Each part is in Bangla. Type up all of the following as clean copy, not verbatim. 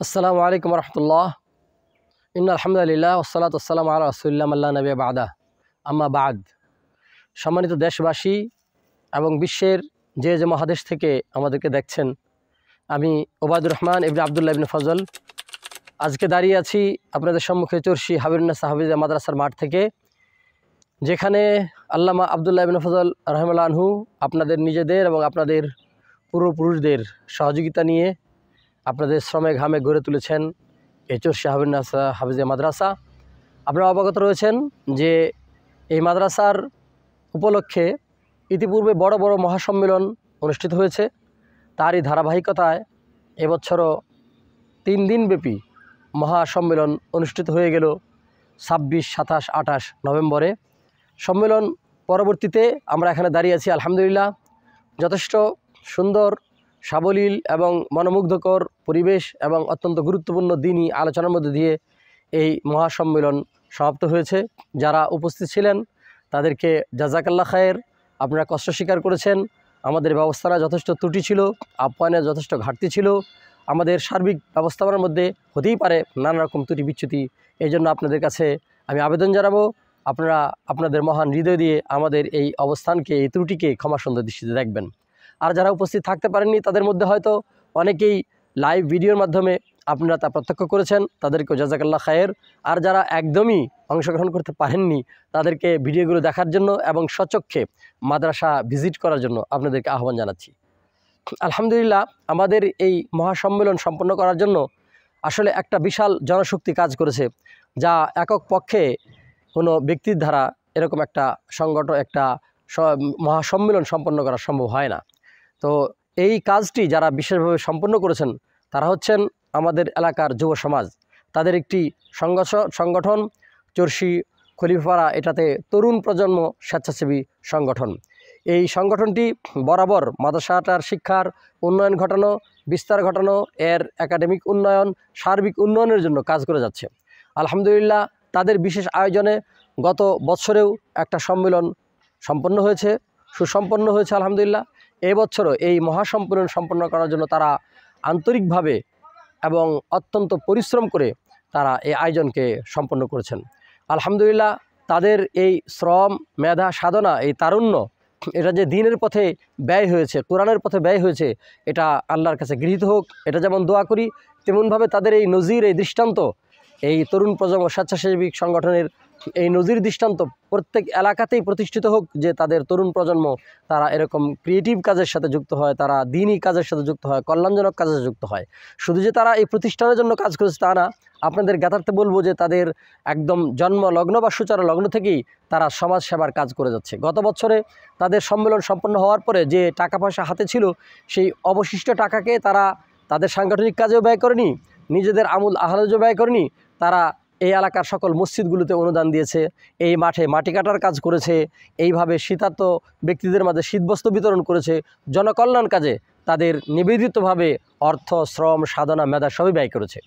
আসসালামু আলাইকুম রহমতুল্লাহ। ইন্না আলহামদুলিল্লাহ ওয়াসসালাতু ওয়াসসালামু আলা রাসূলিল্লাহ আল্লাহ নবী বাদা আম্মা বাদ। সম্মানিত দেশবাসী এবং বিশ্বের যে মহাদেশ থেকে আমাদেরকে দেখছেন, আমি ওবায়দুর রহমান ইবনে আবদুল্লাহ ইবনে ফজল আজকে দাঁড়িয়ে আছি আপনাদের সম্মুখে চরশী হাবিবুন্নাস হাফিজিয়া মাদ্রাসার মাঠ থেকে, যেখানে আল্লামা আবদুল্লাহ ইবনে ফজল রাহিমাহুল্লাহ আনহু আপনাদের নিজেদের এবং আপনাদের পূর্বপুরুষদের সহযোগিতা নিয়ে আপনাদের শ্রমে ঘামে গড়ে তুলেছেন এই চরশী হাবিবুন্নাস হাফিজিয়া মাদ্রাসা। আপনারা অবগত রয়েছেন যে এই মাদ্রাসার উপলক্ষে ইতিপূর্বে বড় বড় মহাসম্মেলন অনুষ্ঠিত হয়েছে। তারই ধারাবাহিকতায় এবছরও 3 দিনব্যাপী মহাসম্মেলন অনুষ্ঠিত হয়ে গেল 26, 27, 28 নভেম্বরে। সম্মেলন পরবর্তীতে আমরা এখানে দাঁড়িয়ে আছি আলহামদুলিল্লাহ। যথেষ্ট সুন্দর, সাবলীল এবং মনোমুগ্ধকর পরিবেশ এবং অত্যন্ত গুরুত্বপূর্ণ দিনই আলোচনার মধ্যে দিয়ে এই মহাসম্মেলন সমাপ্ত হয়েছে। যারা উপস্থিত ছিলেন তাদেরকে জাযাকাল্লাহ খায়ের। আপনারা কষ্ট স্বীকার করেছেন। আমাদের ব্যবস্থাটা যথেষ্ট ত্রুটি ছিল, আপ্যায়নের যথেষ্ট ঘাটতি ছিল। আমাদের সার্বিক ব্যবস্থাপনার মধ্যে হতেই পারে নানা রকম ত্রুটি বিচ্যুতি। এই জন্য আপনাদের কাছে আমি আবেদন জানাবো, আপনারা আপনাদের মহান হৃদয় দিয়ে আমাদের এই অবস্থানকে, এই ত্রুটিকে ক্ষমা সুন্দর দৃষ্টিতে দেখবেন। আর যারা উপস্থিত থাকতে পারেননি তাদের মধ্যে হয়তো অনেকেই লাইভ ভিডিওর মাধ্যমে আপনারা তা প্রত্যক্ষ করেছেন, তাদেরকেও জাযাকাল্লাহ খায়ের। আর যারা একদমই অংশগ্রহণ করতে পারেননি তাদেরকে ভিডিওগুলো দেখার জন্য এবং স্বচক্ষে মাদ্রাসা ভিজিট করার জন্য আপনাদেরকে আহ্বান জানাচ্ছি। আলহামদুলিল্লাহ, আমাদের এই মহাসম্মেলন সম্পন্ন করার জন্য আসলে একটা বিশাল জনশক্তি কাজ করেছে, যা একক পক্ষে কোনো ব্যক্তির দ্বারা এরকম একটা সংগঠন, একটা মহাসম্মেলন সম্পন্ন করা সম্ভব হয় না। তো এই কাজটি যারা বিশেষভাবে সম্পন্ন করেছেন তারা হচ্ছেন আমাদের এলাকার যুব সমাজ। তাদের একটি সংগঠন চরশী খলিফাপাড়া, এটাতে তরুণ প্রজন্ম স্বেচ্ছাসেবী সংগঠন। এই সংগঠনটি বরাবর মাদ্রাসাটার শিক্ষার উন্নয়ন ঘটানো, বিস্তার ঘটানো, এর একাডেমিক উন্নয়ন, সার্বিক উন্নয়নের জন্য কাজ করে যাচ্ছে। আলহামদুলিল্লাহ, তাদের বিশেষ আয়োজনে গত বছরেও একটা সম্মেলন সম্পন্ন হয়েছে, সুসম্পন্ন হয়েছে আলহামদুলিল্লাহ। এবছরও এই মহাসম্মেলন সম্পন্ন করার জন্য তারা আন্তরিকভাবে এবং অত্যন্ত পরিশ্রম করে তারা এই আয়োজনকে সম্পন্ন করেছেন। আলহামদুলিল্লাহ, তাদের এই শ্রম, মেধা, সাধনা, এই তারুণ্য, এটা যে দিনের পথে ব্যয় হয়েছে, কোরআনের পথে ব্যয় হয়েছে, এটা আল্লাহর কাছে গৃহীত হোক, এটা যেমন দোয়া করি, তেমনভাবে তাদের এই নজির, এই দৃষ্টান্ত, এই তরুণ প্রজন্ম স্বেচ্ছাসেবী সংগঠনের এই নজির দৃষ্টান্ত প্রত্যেক এলাকাতেই প্রতিষ্ঠিত হোক, যে তাদের তরুণ প্রজন্ম তারা এরকম ক্রিয়েটিভ কাজের সাথে যুক্ত হয়, তারা দিনই কাজের সাথে যুক্ত হয়, কল্যাণজনক কাজের সাথে যুক্ত হয়। শুধু যে তারা এই প্রতিষ্ঠানের জন্য কাজ করেছে তা না, আপনাদের জ্ঞাতার্থে বলবো যে তাদের একদম জন্ম লগ্ন বা সূচনা লগ্ন থেকেই তারা সমাজ সেবার কাজ করে যাচ্ছে। গত বছরে তাদের সম্মেলন সম্পন্ন হওয়ার পরে যে টাকা পয়সা হাতে ছিল, সেই অবশিষ্ট টাকাকে তারা তাদের সাংগঠনিক কাজেও ব্যয় করেনি, নিজেদের আমূল আহলাজও ব্যয় করেনি। তারা এই এলাকার সকল মসজিদগুলোতে অনুদান দিয়েছে, এই মাঠে মাটি কাটার কাজ করেছে, এইভাবে শীতার্ত ব্যক্তিদের মাঝে শীতবস্ত্র বিতরণ করেছে। জনকল্যাণ কাজে তাদের নিবেদিতভাবে অর্থ, শ্রম, সাধনা, মেধা সবই ব্যয় করেছে।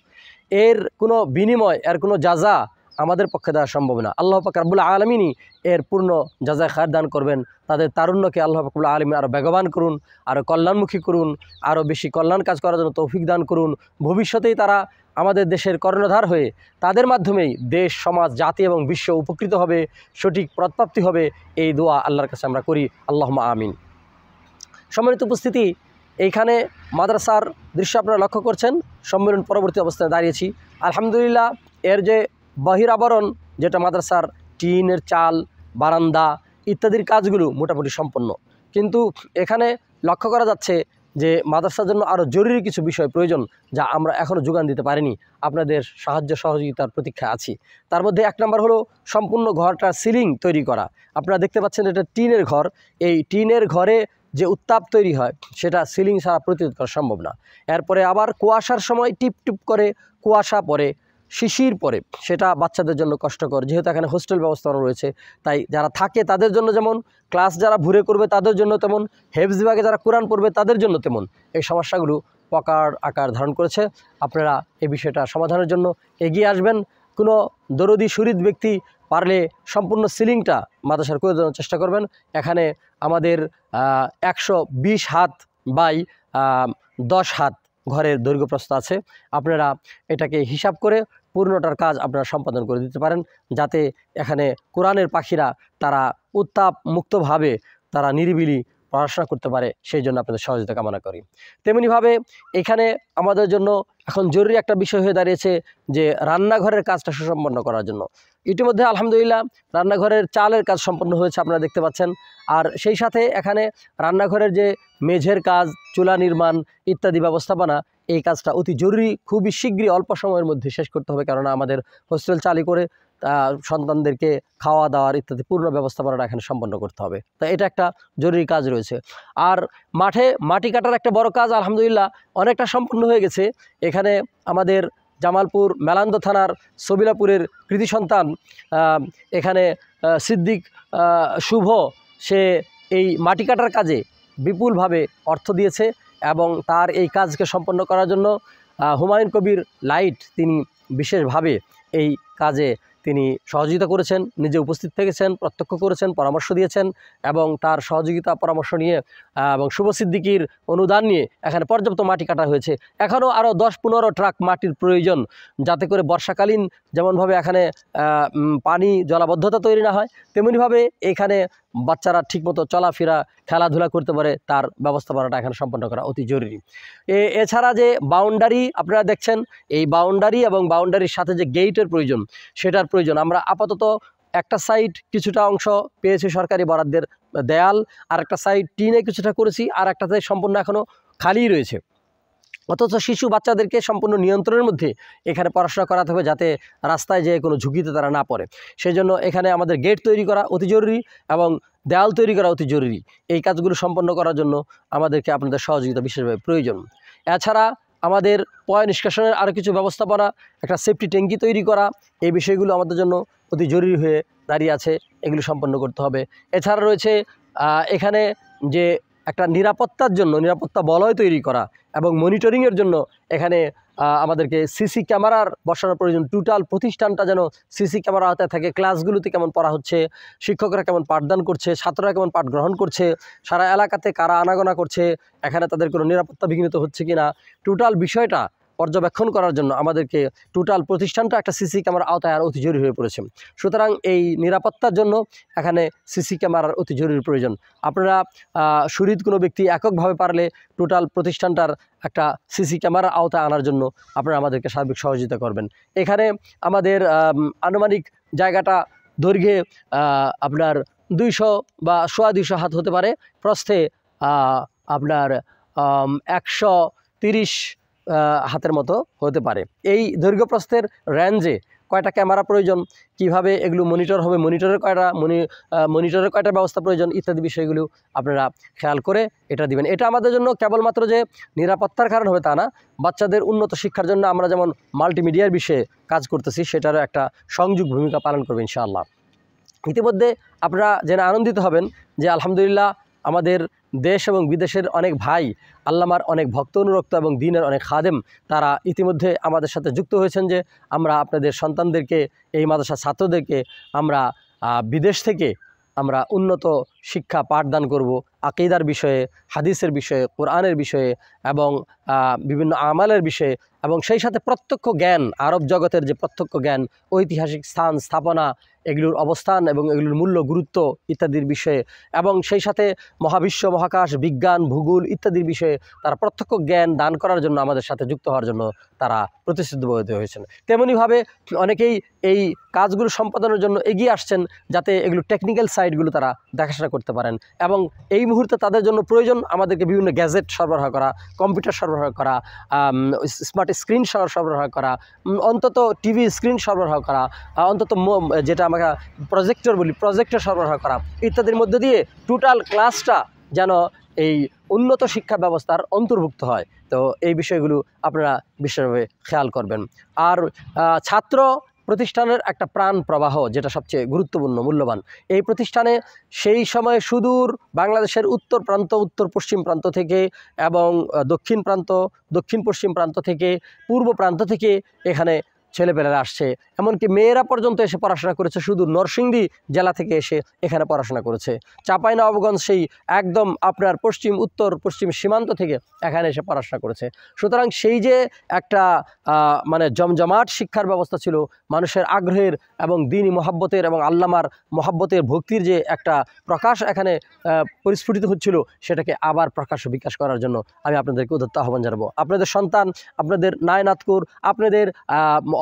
এর কোনো বিনিময়, এর কোনো যাজা আমাদের পক্ষে দেওয়া সম্ভব না। আল্লাহ পাক রব্বুল আলামিনই এর পূর্ণ যাজায় খায়ের দান করবেন। তাদের তারুণ্যকে আল্লাহ পাক রব্বুল আলামিন আরও বেগবান করুন, আরও কল্যাণমুখী করুন, আরও বেশি কল্যাণ কাজ করার জন্য তৌফিক দান করুন। ভবিষ্যতেই তারা আমাদের দেশের কর্ণধার হয়ে তাদের মাধ্যমেই দেশ, সমাজ, জাতি এবং বিশ্ব উপকৃত হবে, সঠিক পথপ্রাপ্তি হবে। এই দোয়া আল্লাহর কাছে আমরা করি, আল্লাহুম্মা আমিন। সম্মানিত উপস্থিতি, এইখানে মাদ্রাসার দৃশ্য আপনারা লক্ষ্য করছেন। সম্মেলন পরবর্তী অবস্থায় দাঁড়িয়েছি আলহামদুলিল্লাহ। এর যে বহিরাবরণ, যেটা মাদ্রাসার টিনের চাল, বারান্দা ইত্যাদির কাজগুলো মোটামুটি সম্পন্ন, কিন্তু এখানে লক্ষ্য করা যাচ্ছে যে মাদ্রাসার জন্য আরও জরুরি কিছু বিষয় প্রয়োজন, যা আমরা এখনও যোগান দিতে পারিনি। আপনাদের সাহায্য সহযোগিতার প্রতীক্ষা আছি। তার মধ্যে 1 নম্বর হলো সম্পূর্ণ ঘরটার সিলিং তৈরি করা। আপনারা দেখতে পাচ্ছেন এটা টিনের ঘর। এই টিনের ঘরে যে উত্তাপ তৈরি হয় সেটা সিলিং ছাড়া প্রতিরোধ করা সম্ভব না। এরপরে আবার কুয়াশার সময় টিপ টিপ করে কুয়াশা পড়ে, শিশির পড়ে, সেটা বাচ্চাদের জন্য কষ্টকর। যেহেতু এখানে হোস্টেল ব্যবস্থাও রয়েছে, তাই যারা থাকে তাদের জন্য যেমন, ক্লাস যারা ভুরে করবে তাদের জন্য তেমন, হেফজ বিভাগে যারা কোরআন পড়বে তাদের জন্য তেমন, এই সমস্যাগুলো প্রকার আকার ধারণ করেছে। আপনারা এই বিষয়টা সমাধানের জন্য এগিয়ে আসবেন। কোনো দরদি শরীদ ব্যক্তি পারলে সম্পূর্ণ সিলিংটা মাদ্রাসার করে দেওয়ার চেষ্টা করবেন। এখানে আমাদের 120 হাত বাই 10 হাত ঘরের দৈর্ঘ্য প্রস্থ আছে, আপনারা এটাকে হিসাব করে পূর্ণটার কাজ আপনারা সম্পাদন করে দিতে পারেন, যাতে এখানে কোরআনের পাখিরা তারা উত্তাপ মুক্তভাবে তারা নিরিবিলি পড়াশোনা করতে পারে, সেই জন্য আপনাদের সহযোগিতা কামনা করি। তেমনিভাবে এখানে আমাদের জন্য এখন জরুরি একটা বিষয় হয়ে দাঁড়িয়েছে যে রান্নাঘরের কাজটা সুসম্পন্ন করার জন্য। ইতিমধ্যে আলহামদুলিল্লাহ রান্নাঘরের চালের কাজ সম্পন্ন হয়েছে, আপনারা দেখতে পাচ্ছেন। আর সেই সাথে এখানে রান্নাঘরের যে মেঝের কাজ, চুলা নির্মাণ ইত্যাদি ব্যবস্থাপনা, এই কাজটা অতি জরুরি, খুবই শীঘ্রই অল্প সময়ের মধ্যে শেষ করতে হবে, কেননা আমাদের হোস্টেল চালু করে সন্তানদেরকে খাওয়া দাওয়ার ইত্যাদি পূর্ণ ব্যবস্থাপনাটা এখানে সম্পন্ন করতে হবে। তো এটা একটা জরুরি কাজ রয়েছে। আর মাটি কাটার একটা বড় কাজ আলহামদুলিল্লাহ অনেকটা সম্পন্ন হয়ে গেছে। এখানে আমাদের জামালপুর মেলান্দ থানার সবিলাপুরের কৃতি সন্তান এখানে সিদ্দিক শুভ, সে এই মাটি কাটার কাজে বিপুলভাবে অর্থ দিয়েছে এবং তার এই কাজকে সম্পন্ন করার জন্য হুমায়ুন কবির লাইট তিনি বিশেষভাবে এই কাজে তিনি সহযোগিতা করেছেন, নিজে উপস্থিত থেকেছেন, প্রত্যক্ষ করেছেন, পরামর্শ দিয়েছেন এবং তার সহযোগিতা পরামর্শ নিয়ে এবং শুভ সিদ্দিকির অনুদান নিয়ে এখানে পর্যাপ্ত মাটি কাটা হয়েছে। এখনও আরও 10-15 ট্রাক মাটির প্রয়োজন, যাতে করে বর্ষাকালীন যেমনভাবে এখানে পানি জলাবদ্ধতা তৈরি না হয়, তেমনিভাবে এখানে বাচ্চারা ঠিকমতো চলাফেরা খেলাধুলা করতে পারে, তার ব্যবস্থাপনাটা এখানে সম্পন্ন করা অতি জরুরি। এছাড়া যে বাউন্ডারি আপনারা দেখছেন, এই বাউন্ডারি এবং বাউন্ডারির সাথে যে গেটের প্রয়োজন, সেটার প্রয়োজন। আমরা আপাতত একটা সাইড কিছুটা অংশ পেয়েছি সরকারি বরাদ্দের দেয়াল, আর একটা সাইড টিনে কিছুটা করেছি, আর একটা সাইড সম্পূর্ণ এখনও খালিই রয়েছে। অথচ শিশু বাচ্চাদেরকে সম্পূর্ণ নিয়ন্ত্রণের মধ্যে এখানে পড়াশোনা করাতে হবে, যাতে রাস্তায় যেয়ে কোনো ঝুঁকিতে তারা না পড়ে। সেই জন্য এখানে আমাদের গেট তৈরি করা অতি জরুরি এবং দেয়াল তৈরি করা অতি জরুরি। এই কাজগুলো সম্পন্ন করার জন্য আমাদেরকে আপনাদের সহযোগিতা বিশেষভাবে প্রয়োজন। এছাড়া আমাদের পয় নিষ্কাশনের আরও কিছু ব্যবস্থাপনা, একটা সেফটি ট্যাঙ্কি তৈরি করা, এই বিষয়গুলো আমাদের জন্য অতি জরুরি হয়ে দাঁড়িয়ে আছে, এগুলো সম্পন্ন করতে হবে। এছাড়া রয়েছে এখানে যে একটা নিরাপত্তার জন্য নিরাপত্তা বলয় তৈরি করা এবং মনিটরিংয়ের জন্য এখানে আমাদেরকে সিসি ক্যামেরার বসানোর প্রয়োজন। টোটাল প্রতিষ্ঠানটা যেন সিসি ক্যামেরা আওতায় থাকে, ক্লাসগুলোতে কেমন পড়া হচ্ছে, শিক্ষকরা কেমন পাঠদান করছে, ছাত্ররা কেমন পাঠ গ্রহণ করছে, সারা এলাকাতে কারা আনাগোনা করছে, এখানে তাদের কোনো নিরাপত্তা বিঘ্নিত হচ্ছে কিনা, টোটাল বিষয়টা পর্যবেক্ষণ করার জন্য আমাদেরকে টোটাল প্রতিষ্ঠানটা একটা সিসি ক্যামেরার আওতায় আর অতি জরুরি হয়ে পড়েছে। সুতরাং এই নিরাপত্তার জন্য এখানে সিসি ক্যামেরার অতি জরুরি প্রয়োজন। আপনারা শহীদ কোনো ব্যক্তি এককভাবে পারলে টোটাল প্রতিষ্ঠানটার একটা সিসি ক্যামেরার আওতায় আনার জন্য আপনারা আমাদেরকে সার্বিক সহযোগিতা করবেন। এখানে আমাদের আনুমানিক জায়গাটা দৈর্ঘ্যে আপনার 200 বা 250 হাত হতে পারে, প্রস্থে আপনার 130 হাতের মতো হতে পারে। এই দৈর্ঘ্য প্রস্থের রেঞ্জে কয়টা ক্যামেরা প্রয়োজন, কিভাবে এগুলো মনিটর হবে, মনিটরের কয়টা ব্যবস্থা প্রয়োজন ইত্যাদি বিষয়গুলো আপনারা খেয়াল করে এটা দিবেন। এটা আমাদের জন্য কেবলমাত্র যে নিরাপত্তার কারণ হবে তা না, বাচ্চাদের উন্নত শিক্ষার জন্য আমরা যেমন মাল্টিমিডিয়ার বিষয়ে কাজ করতেছি, সেটারও একটা সংযোগ ভূমিকা পালন করবে ইনশাআল্লাহ। ইতিমধ্যে আপনারা জেনে আনন্দিত হবেন যে আলহামদুলিল্লাহ আমাদের দেশ এবং বিদেশের অনেক ভাই, আল্লামার অনেক ভক্ত অনুরক্ত এবং দ্বীনের অনেক খাদেম, তারা ইতিমধ্যে আমাদের সাথে যুক্ত হয়েছেন যে আমরা আপনাদের সন্তানদেরকে, এই মাদ্রাসার ছাত্রদেরকে আমরা বিদেশ থেকে আমরা উন্নত শিক্ষা পাঠদান করব, আকিদার বিষয়ে, হাদিসের বিষয়ে, কোরআনের বিষয়ে এবং বিভিন্ন আমালের বিষয়ে, এবং সেই সাথে প্রত্যক্ষ জ্ঞান, আরব জগতের যে প্রত্যক্ষ জ্ঞান, ঐতিহাসিক স্থান স্থাপনা, এগুলোর অবস্থান এবং এগুলোর মূল্য গুরুত্ব ইত্যাদির বিষয়ে, এবং সেই সাথে মহাবিশ্ব, মহাকাশ, বিজ্ঞান, ভূগোল ইত্যাদির বিষয়ে তারা প্রত্যক্ষ জ্ঞান দান করার জন্য আমাদের সাথে যুক্ত হওয়ার জন্য তারা প্রতিশ্রুতিবদ্ধ হয়েছেন। তেমনিভাবে অনেকেই এই কাজগুলো সম্পাদনের জন্য এগিয়ে আসছেন, যাতে এগুলো টেকনিক্যাল সাইডগুলো তারা দেখাশোনা করতে পারেন। এবং এই মুহূর্তে তাদের জন্য প্রয়োজন আমাদেরকে বিভিন্ন গ্যাজেট সরবরাহ করা, কম্পিউটার সরবরাহ করা, স্মার্ট স্ক্রিন সরবরাহ করা, অন্তত টিভি স্ক্রিন সরবরাহ করা, অন্তত যেটা আমরা প্রজেক্টর বলি, প্রজেক্টর সরবরাহ করা ইত্যাদির মধ্যে দিয়ে টোটাল ক্লাসটা যেন এই উন্নত শিক্ষা ব্যবস্থার অন্তর্ভুক্ত হয়। তো এই বিষয়গুলো আপনারা বিশেষভাবে খেয়াল করবেন। আর ছাত্র প্রতিষ্ঠানের একটা প্রাণ প্রবাহ, যেটা সবচেয়ে গুরুত্বপূর্ণ, মূল্যবান, এই প্রতিষ্ঠানে সেই সময় সুদূর বাংলাদেশের উত্তর প্রান্ত, উত্তর পশ্চিম প্রান্ত থেকে এবং দক্ষিণ প্রান্ত, দক্ষিণ পশ্চিম প্রান্ত থেকে, পূর্ব প্রান্ত থেকে এখানে ছেলেপেলেরা আসছে, এমনকি মেয়েরা পর্যন্ত এসে পড়াশোনা করেছে, শুধু নরসিংদী জেলা থেকে এসে এখানে পড়াশোনা করেছে। চাঁপাইনবাবগঞ্জ সেই একদম আপনার পশ্চিম উত্তর পশ্চিম সীমান্ত থেকে এখানে এসে পড়াশোনা করেছে। সুতরাং সেই যে একটা মানে জমজমাট শিক্ষার ব্যবস্থা ছিল, মানুষের আগ্রহের এবং দ্বীনি মহাব্বতের এবং আল্লামার মহাব্বতের ভক্তির যে একটা প্রকাশ এখানে পরিস্ফুটিত হচ্ছিল, সেটাকে আবার প্রকাশ ও বিকাশ করার জন্য আমি আপনাদেরকে উদাত্ত আহ্বান জানাবো। আপনাদের সন্তান, আপনাদের নায়নাতকুর, আপনাদের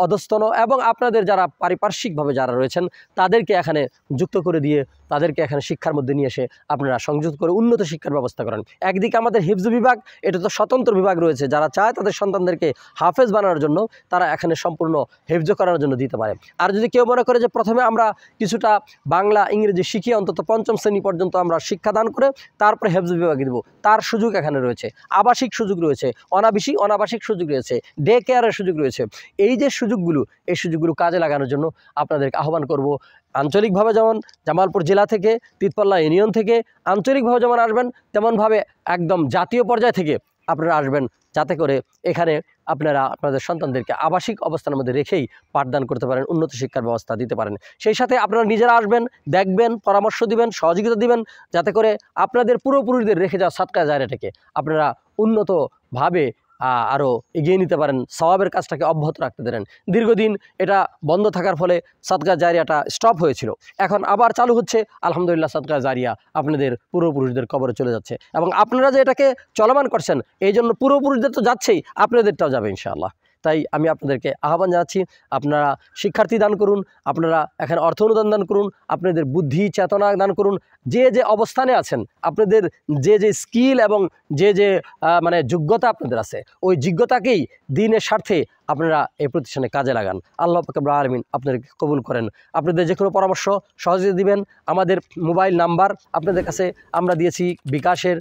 অধস্তন এবং আপনাদের যারা পারিপার্শ্বিকভাবে যারা রয়েছেন তাদেরকে এখানে যুক্ত করে দিয়ে তাদেরকে এখানে শিক্ষার মধ্যে নিয়ে এসে আপনারা সংযুক্ত করে উন্নত শিক্ষার ব্যবস্থা করেন। একদিকে আমাদের হিফজ বিভাগ, এটা তো স্বতন্ত্র বিভাগ রয়েছে, যারা চায় তাদের সন্তানদেরকে হাফেজ বানানোর জন্য তারা এখানে সম্পূর্ণ হেফজ করানোর জন্য দিতে পারে। আর যদি কেউ মনে করে যে প্রথমে আমরা কিছুটা বাংলা ইংরেজি শিখিয়ে অন্তত পঞ্চম শ্রেণী পর্যন্ত আমরা শিক্ষাদান করে তারপরে হেফজ বিভাগে দেব, তার সুযোগ এখানে রয়েছে। আবাসিক সুযোগ রয়েছে, অনাবাসিক সুযোগ রয়েছে, ডে কেয়ারের সুযোগ রয়েছে। এই যে সুযোগগুলো, এই সুযোগগুলো কাজে লাগানোর জন্য আপনাদেরকে আহ্বান করব। আঞ্চলিকভাবে যেমন জামালপুর জেলা থেকে, তিতপাল্লা ইউনিয়ন থেকে আঞ্চলিকভাবে যেমন আসবেন, তেমনভাবে একদম জাতীয় পর্যায় থেকে আপনারা আসবেন, যাতে করে এখানে আপনারা আপনাদের সন্তানদেরকে আবাসিক অবস্থানের মধ্যে রেখেই পাঠদান করতে পারেন, উন্নত শিক্ষার ব্যবস্থা দিতে পারেন। সেই সাথে আপনারা নিজেরা আসবেন, দেখবেন, পরামর্শ দিবেন, সহযোগিতা দিবেন, যাতে করে আপনাদের পূর্বপুরুষদের রেখে যাওয়া সাদকা জারিয়াটাকে আপনারা উন্নতভাবে আরও এগিয়ে নিতে পারেন, সওয়াবের কাজটাকে অব্যাহত রাখতে পারেন। দীর্ঘদিন এটা বন্ধ থাকার ফলে সাদকা জারিয়াটা স্টপ হয়েছিল, এখন আবার চালু হচ্ছে। আলহামদুলিল্লাহ, সাদকা জারিয়া আপনাদের পূর্বপুরুষদের কবরে চলে যাচ্ছে এবং আপনারা যে এটাকে চলমান করছেন, এই জন্য পূর্বপুরুষদের তো যাচ্ছেই, আপনাদেরটাও যাবে ইনশাআল্লাহ। তাই আমি আপনাদেরকে আহ্বান জানাচ্ছি, আপনারা শিক্ষার্থী দান করুন, আপনারা এখানে অর্থ অনুদান দান করুন, আপনাদের বুদ্ধি চেতনা দান করুন। যে যে অবস্থানে আছেন, আপনাদের যে যে স্কিল এবং যে যে মানে যোগ্যতা আপনাদের আছে, ওই যোগ্যতাকেই দ্বীনের স্বার্থে আপনারা এই প্রতিষ্ঠানে কাজে লাগান। আল্লাহ পাক রব্বুল আলামিন আপনাদেরকে কবুল করেন। আপনাদের যে কোনো পরামর্শ সহজে দিবেন। আমাদের মোবাইল নাম্বার আপনাদের কাছে আমরা দিয়েছি বিকাশের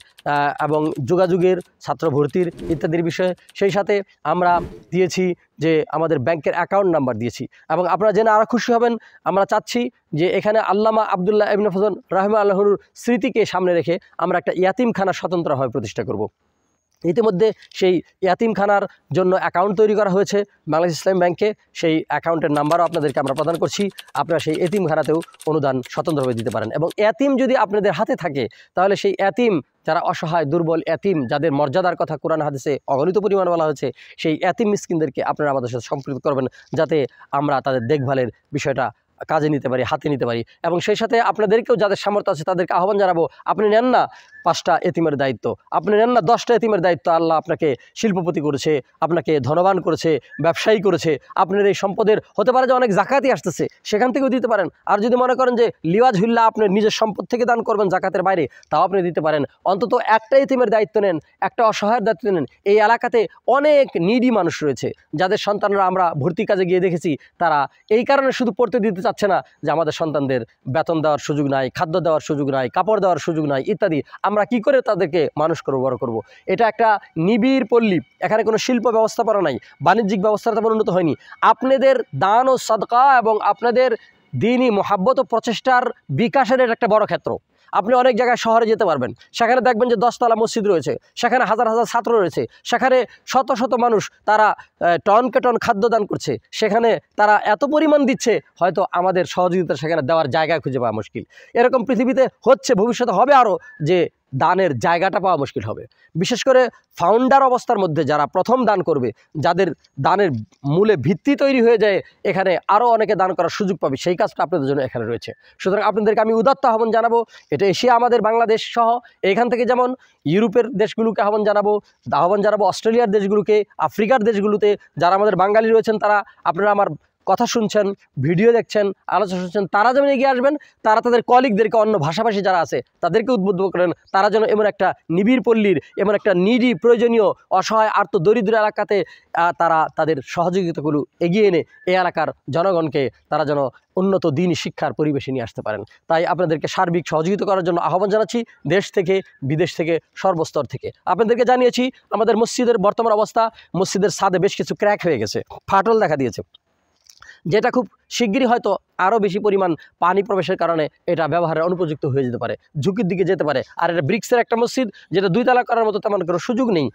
এবং যোগাযোগের, ছাত্র ভর্তির ইত্যাদির বিষয়ে। সেই সাথে আমরা দিয়েছি যে আমাদের ব্যাংকের অ্যাকাউন্ট নাম্বার দিয়েছি। এবং আপনারা জেনে আরও খুশি হবেন, আমরা চাচ্ছি যে এখানে আল্লামা আবদুল্লাহ ইবনে ফজল রাহিমাহুল্লাহর স্মৃতিকে সামনে রেখে আমরা একটা ইয়াতিমখানা স্বতন্ত্রভাবে প্রতিষ্ঠা করব। ইতিমধ্যে সেই ইয়াতিমখানার জন্য অ্যাকাউন্ট তৈরি করা হয়েছে বাংলাদেশ ইসলামী ব্যাংকে। সেই অ্যাকাউন্টের নাম্বারও আপনাদেরকে আমরা প্রদান করছি। আপনারা সেই এতিমখানাতেও অনুদান স্বতন্ত্রভাবে দিতে পারেন। এবং এতিম যদি আপনাদের হাতে থাকে, তাহলে সেই এতিম, যারা অসহায় দুর্বল এতিম, যাদের মর্যাদার কথা কোরআন হাদিসে অগণিত পরিমাণ বলা হয়েছে, সেই এতিম মিসকিনদেরকে আপনারা আমাদের সাথে সম্পৃক্ত করবেন, যাতে আমরা তাদের দেখভালের বিষয়টা কাজে নিতে পারি, হাতে নিতে পারি। এবং সেই সাথে আপনাদেরকেও যাদের সামর্থ্য আছে তাদেরকে আহ্বান জানাবো, আপনি নেন না 5টা এতিমের দায়িত্ব, আপনি নেন না 10টা এতিমের দায়িত্ব। আল্লাহ আপনাকে শিল্পপতি করেছে, আপনাকে ধনবান করেছে, ব্যবসায়ী করেছে। আপনার এই সম্পদের হতে পারে যে অনেক জাকাতই আসতেছে, সেখান থেকেও দিতে পারেন। আর যদি মনে করেন যে লিওয়াজ হুল্লা আপনার নিজের সম্পদ থেকে দান করবেন জাকাতের বাইরে, তাও আপনি দিতে পারেন। অন্তত একটা এতিমের দায়িত্ব নেন, একটা অসহায়ের দায়িত্ব নেন। এই এলাকাতে অনেক নিডি মানুষ রয়েছে, যাদের সন্তানরা আমরা ভর্তি কাজে গিয়ে দেখেছি, তারা এই কারণে শুধু পড়তে দিতে চাচ্ছে না যে আমাদের সন্তানদের বেতন দেওয়ার সুযোগ নাই, খাদ্য দেওয়ার সুযোগ নাই, কাপড় দেওয়ার সুযোগ নাই ইত্যাদি। আমরা কি করে তাদেরকে মানুষ করবো, বড় করব? এটা একটা নিবিড় পল্লী, এখানে কোনো শিল্প ব্যবস্থাপনা নাই, বাণিজ্যিক ব্যবস্থা তেমন উন্নত হয়নি। আপনাদের দান ও সাদকা এবং আপনাদের দ্বীনি মোহাব্বত ও প্রচেষ্টার বিকাশের এটা একটা বড় ক্ষেত্র। আপনি অনেক জায়গায় শহরে যেতে পারবেন, সেখানে দেখবেন যে 10তলা মসজিদ রয়েছে, সেখানে হাজার হাজার ছাত্র রয়েছে, সেখানে শত শত মানুষ তারা টনকে টন খাদ্য দান করছে, সেখানে তারা এত পরিমাণ দিচ্ছে, হয়তো আমাদের সহযোগিতা সেখানে দেওয়ার জায়গা খুঁজে পাওয়া মুশকিল। এরকম পৃথিবীতে হচ্ছে, ভবিষ্যতে হবে আরও, যে দানের জায়গাটা পাওয়া মুশকিল হবে। বিশেষ করে ফাউন্ডার অবস্থার মধ্যে যারা প্রথম দান করবে, যাদের দানের মূলে ভিত্তি তৈরি হয়ে যায়, এখানে আরও অনেকে দান করার সুযোগ পাবে, সেই কাজটা আপনাদের জন্য এখানে রয়েছে। সুতরাং আপনাদেরকে আমি উদাত্ত আহ্বান জানাবো। এটা এশিয়া, আমাদের বাংলাদেশ সহ এখান থেকে যেমন ইউরোপের দেশগুলোকে আহ্বান জানাবো অস্ট্রেলিয়ার দেশগুলোকে, আফ্রিকার দেশগুলোতে যারা আমাদের বাঙালি রয়েছেন, তারা আপনারা আমার কথা শুনছেন, ভিডিও দেখছেন, আলোচনা শুনছেন, তারা যেমন এগিয়ে আসবেন, তারা তাদের কলিগদেরকে, অন্য ভাষাভাষী যারা আছে তাদেরকে উদ্বুদ্ধ করেন, তারা যেন এমন একটা নিবিড় পল্লীর, এমন একটা নিডি, প্রয়োজনীয়, অসহায়, আর্ত দরিদ্র এলাকাতে তারা তাদের সহযোগিতাগুলো এগিয়ে এনে এই এলাকার জনগণকে তারা যেন উন্নত দ্বীনি শিক্ষার পরিবেশে নিয়ে আসতে পারেন। তাই আপনাদেরকে সার্বিক সহযোগিতা করার জন্য আহ্বান জানাচ্ছি, দেশ থেকে, বিদেশ থেকে, সর্বস্তর থেকে। আপনাদেরকে জানিয়েছি আমাদের মসজিদের বর্তমান অবস্থা, মসজিদের ছাদে বেশ কিছু ক্র্যাক হয়ে গেছে, ফাটল দেখা দিয়েছে। যেটা খুব শিগগিরই হয়তো আরও বেশি পরিমাণ পানি প্রবেশের কারণে এটা ব্যবহারের অনুপযুক্ত হয়ে যেতে পারে, ঝুঁকির দিকে যেতে পারে। আর এটা ব্রিক্সের একটা মসজিদ, যেটা 2 তলা করার মতো তেমন কোনো সুযোগ নেই,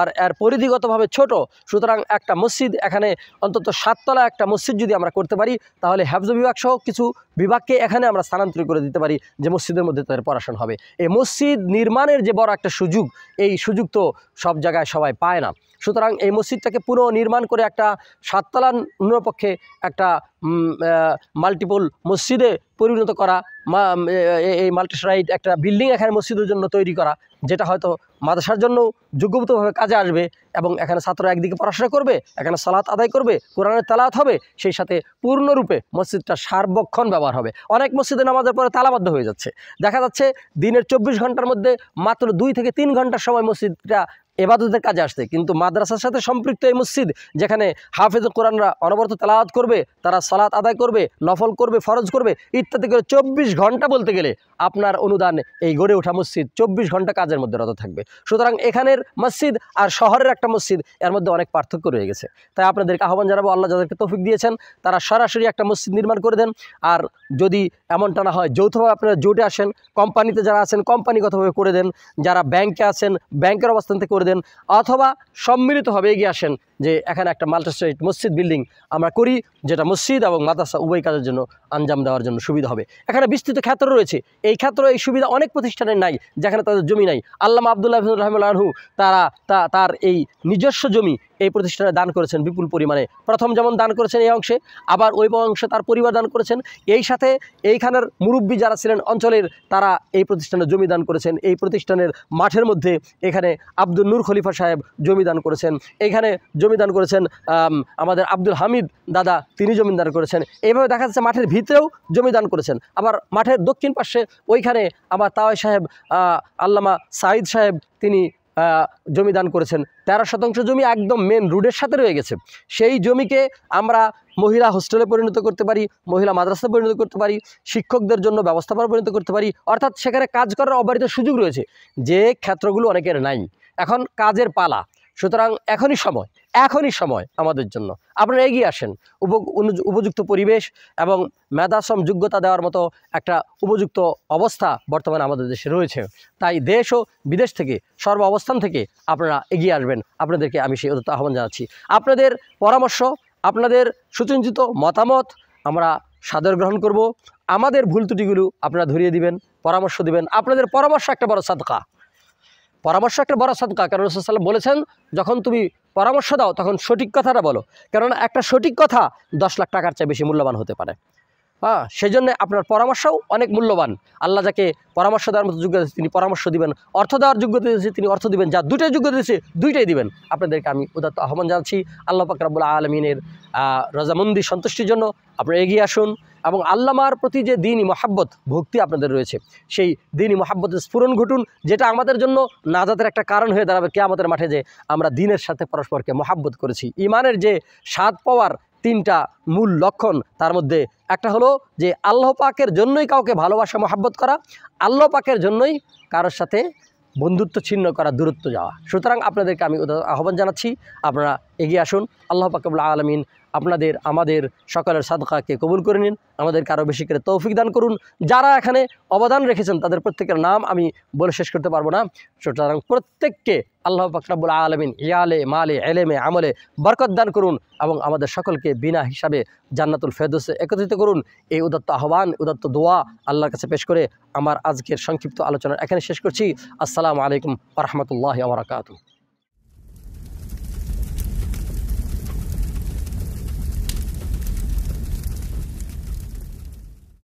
আর এর পরিধিগতভাবে ছোট। সুতরাং একটা মসজিদ এখানে অন্তত 7 তলা একটা মসজিদ যদি আমরা করতে পারি, তাহলে হেফজ বিভাগ সহ কিছু বিভাগকে এখানে আমরা স্থানান্তরিত করে দিতে পারি, যে মসজিদের মধ্যে তাদের পড়াশোনা হবে। এই মসজিদ নির্মাণের যে বড় একটা সুযোগ, এই সুযোগ তো সব জায়গায় সবাই পায় না। সুতরাং এই মসজিদটাকে পুনর্নির্মাণ করে একটা 7 তলা ন্যূনপক্ষে একটা মাল্টিপল মসজিদে পরিণত করা, এই মাল্টিসাইড একটা বিল্ডিং এখানে মসজিদের জন্য তৈরি করা, যেটা হয়তো মাদ্রাসার জন্য যোগ্যভূতভাবে কাজে আসবে, এবং এখানে ছাত্ররা একদিকে পড়াশোনা করবে, এখানে সালাত আদায় করবে, কোরআনের তেলাওয়াত হবে, সেই সাথে পূর্ণরূপে মসজিদটা সার্বক্ষণ ব্যবহার হবে। অনেক মসজিদে নামাজের পরে তালাবদ্ধ হয়ে যাচ্ছে, দেখা যাচ্ছে দিনের 24 ঘন্টার মধ্যে মাত্র 2 থেকে 3 ঘন্টার সময় মসজিদটা এবাদতের কাজে আসছে, কিন্তু মাদ্রাসার সাথে সম্পৃক্ত এই মসজিদ, যেখানে হাফেজ কোরআনরা অনবরত তেলাওয়াত করবে, তারা সালাত আদায় করবে, নফল করবে, ফরজ করবে ইত্যাদি করে 24 ঘন্টা বলতে গেলে আপনার অনুদান এই গড়ে ওঠা মসজিদ 24 ঘন্টা কাজের মধ্যে রত থাকবে। সুতরাং এখানের মসজিদ আর শহরের একটা মসজিদ, এর মধ্যে অনেক পার্থক্য রয়ে গেছে। তাই আপনাদেরকে আহ্বান জানাবো, আল্লাহ যাদেরকে তৌফিক দিয়েছেন তারা সরাসরি একটা মসজিদ নির্মাণ করে দেন। আর যদি এমনটা না হয়, যৌথভাবে আপনারা জোটে আসেন, কোম্পানিতে যারা আছেন কোম্পানিগতভাবে করে দেন, যারা ব্যাংকে আছেন ব্যাংকের অবস্থান থেকে করে দেন, অথবা সম্মিলিতভাবে এগিয়ে আসেন যে এখানে একটা মাল্টিসাইট মসজিদ বিল্ডিং আমরা করি, যেটা মসজিদ এবং মাদ্রাসা উভয় কাজের জন্য আঞ্জাম দেওয়ার জন্য সুবিধা হবে। এখানে বিস্তৃত ক্ষেত্র রয়েছে, এই ক্ষেত্র এই সুবিধা অনেক প্রতিষ্ঠানের নাই, যেখানে তাদের জমি নাই। আল্লামা আব্দুল্লাহ রহমাতুল্লাহি আনহু তার এই নিজস্ব জমি এই প্রতিষ্ঠানে দান করেছেন বিপুল পরিমাণে। প্রথম যেমন দান করেছেন এই অংশে, আবার ওই অংশে তার পরিবার দান করেছেন। এই সাথে এইখানের মুরব্বী যারা ছিলেন অঞ্চলের, তারা এই প্রতিষ্ঠানে জমি দান করেছেন। এই প্রতিষ্ঠানের মাঠের মধ্যে এখানে আব্দুল নূর খলিফা সাহেব জমি দান করেছেন, এইখানে জমি দান করেছেন আমাদের আব্দুল হামিদ দাদা, তিনি জমি দান করেছেন। এইভাবে দেখা যাচ্ছে মাঠের ভিতরেও জমি দান করেছেন। আবার মাঠের দক্ষিণ পাশে ওইখানে আমার তাওয়াই সাহেব, আল্লামা সাঈদ সাহেব, তিনি জমি দান করেছেন। 13 শতাংশ জমি একদম মেন রোডের সাথে রয়ে গেছে। সেই জমিকে আমরা মহিলা হোস্টেলে পরিণত করতে পারি, মহিলা মাদ্রাসায় পরিণত করতে পারি, শিক্ষকদের জন্য ব্যবস্থাপনা পরিণত করতে পারি, অর্থাৎ সেখানে কাজ করার অবারিত সুযোগ রয়েছে, যে ক্ষেত্রগুলো অনেকের নাই। এখন কাজের পালা, সুতরাং এখনই সময় আমাদের জন্য। আপনারা এগিয়ে আসেন, উপযুক্ত পরিবেশ এবং মেধাশ্রম যোগ্যতা দেওয়ার মতো একটা উপযুক্ত অবস্থা বর্তমানে আমাদের দেশে রয়েছে। তাই দেশ ও বিদেশ থেকে, সর্ব অবস্থান থেকে আপনারা এগিয়ে আসবেন। আপনাদেরকে আমি সেই আহ্বান জানাচ্ছি। আপনাদের পরামর্শ, আপনাদের সুচিন্তিত মতামত আমরা সাদর গ্রহণ করব। আমাদের ভুল ত্রুটিগুলো আপনারা ধরিয়ে দিবেন, পরামর্শ দিবেন। আপনাদের পরামর্শ একটা বড় সাদকা, কারণ রাসূল সাল্লাল্লাহু আলাইহি ওয়াসাল্লাম বলেছেন, যখন তুমি পরামর্শ দাও তখন সঠিক কথাটা বলো, কারণ একটা সঠিক কথা 10 লাখ টাকার চেয়ে বেশি মূল্যবান হতে পারে। সেই জন্য আপনার পরামর্শও অনেক মূল্যবান। আল্লাহ যাকে পরামর্শ দেওয়ার মতো যোগ্যতা দিয়েছে তিনি পরামর্শ দিবেন, অর্থ দেওয়ার যোগ্যতা দিয়েছে তিনি অর্থ দিবেন, যা দুইটাই যোগ্যতা দিয়েছে দুইটাই দিবেন। আপনাদেরকে আমি উদাত্ত আহ্বান জানাচ্ছি, আল্লাহ পাক রব্বুল আলামিনের রজামন্দি সন্তুষ্টির জন্য আপনারা এগিয়ে আসুন, এবং আল্লামার প্রতি যে দ্বীনি মহাব্বত, ভক্তি আপনাদের রয়েছে, সেই দ্বীনি মহাব্বতের স্ফুরণ ঘটুন, যেটা আমাদের জন্য নাজাতের একটা কারণ হয়ে দাঁড়াবে কিয়ামতের মাঠে, যে আমরা দ্বীনের সাথে পরস্পরকে মহাব্বত করেছি। ঈমানের যে স্বাদ পাওয়ার 3টা মূল লক্ষণ, তার মধ্যে একটা হলো যে আল্লাহ পাকের জন্যই কাউকে ভালোবাসা মহাব্বত করা, আল্লাহ পাকের জন্যই কারোর সাথে বন্ধুত্ব ছিন্ন করা, দূরত্ব যাওয়া। সুতরাং আপনাদেরকে আমি আহ্বান জানাচ্ছি, আপনারা এগিয়ে আসুন। আল্লাহ পাক রব্বুল আলামিন আপনাদের আমাদের সকলের সাদকাকে কবুল করে নিন, আমাদেরকে আরও বেশি করে তৌফিক দান করুন। যারা এখানে অবদান রেখেছেন তাদের প্রত্যেকের নাম আমি বলে শেষ করতে পারবো না, সুতরাং প্রত্যেককে আল্লাহ পাক রব্বুল আলামিন ইয়ালে মালে এলেমে আমলে বরকত দান করুন, এবং আমাদের সকলকে বিনা হিসাবে জান্নাতুল ফেরদৌসে একত্রিত করুন। এই উদাত্ত আহ্বান, উদাত্ত দোয়া আল্লাহর কাছে পেশ করে আমার আজকের সংক্ষিপ্ত আলোচনা এখানে শেষ করছি। আসসালামু আলাইকুম ওয়া রাহমাতুল্লাহি ওয়া বারাকাতুহু।